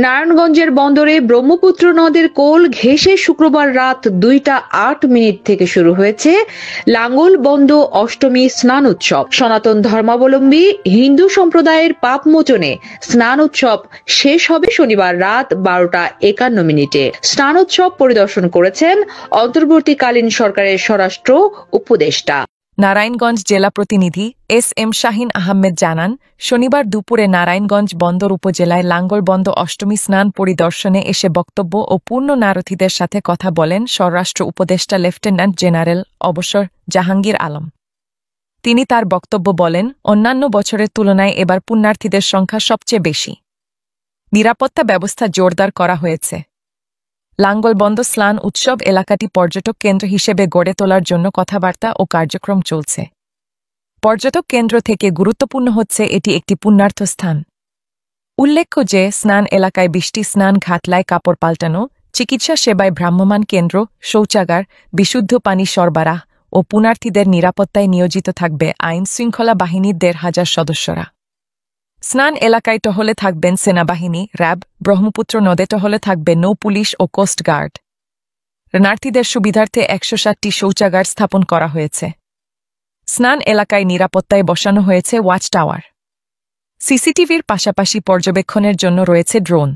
নারায়ণগঞ্জের বন্দরে ব্রহ্মপুত্র নদের কোল ঘেঁষে শুক্রবার রাত 2টা 8 মিনিট থেকে শুরু হয়েছে লাঙ্গলবন্দ অষ্টমী স্নান উৎসব। সনাতন ধর্মাবলম্বী হিন্দু সম্প্রদায়ের পাপমোচনে স্নান উৎসব শেষ হবে শনিবার রাত 12টা 51 মিনিটে। স্নান উৎসব পরিদর্শন করেছেন অন্তর্বর্তীকালীন সরকারের স্বরাষ্ট্র উপদেষ্টা। নারায়ণগঞ্জ জেলা প্রতিনিধি এস.এম. শাহীন আহমেদ জানান, শনিবার দুপুরে নারায়ণগঞ্জ বন্দর উপজেলায় লাঙ্গলবন্দ অষ্টমী স্নান পরিদর্শনে এসে বক্তব্য ও পূর্ণ নারথীদের সাথে কথা বলেন স্বরাষ্ট্র উপদেষ্টা লেফটেন্যান্ট জেনারেল অবসর জাহাঙ্গীর আলম। তিনি তার বক্তব্য বলেন, অন্যান্য বছরের তুলনায় এবার পুণ্যার্থীদের সংখ্যা সবচেয়ে বেশি। নিরাপত্তা ব্যবস্থা জোরদার করা হয়েছে। লাঙ্গলবন্দ স্নান উৎসব এলাকাটি পর্যটক কেন্দ্র হিসেবে গড়ে তোলার জন্য কথাবার্তা ও কার্যক্রম চলছে। পর্যটক কেন্দ্র থেকে গুরুত্বপূর্ণ হচ্ছে এটি একটি পুণ্যার্থ স্থান। উল্লেখ্য যে স্নান এলাকায় বৃষ্টি স্নান ঘাটলায় কাপড় পাল্টানো, চিকিৎসা সেবায় ভ্রাম্যমাণ কেন্দ্র, শৌচাগার, বিশুদ্ধ পানি সরবরাহ ও পুণ্যার্থীদের নিরাপত্তায় নিয়োজিত থাকবে আইন শৃঙ্খলা বাহিনীর 1,500 সদস্যরা। স্নান এলাকায় টহলে থাকবেন সেনাবাহিনী, র্যাব, ব্রহ্মপুত্র নদে টহলে থাকবে নৌ পুলিশ ও কোস্টগার্ড। শরণার্থীদের সুবিধার্থে 160টি শৌচাগার স্থাপন করা হয়েছে। স্নান এলাকায় নিরাপত্তায় বসানো হয়েছে ওয়াচ টাওয়ার। সিসিটিভির পাশাপাশি পর্যবেক্ষণের জন্য রয়েছে ড্রোন।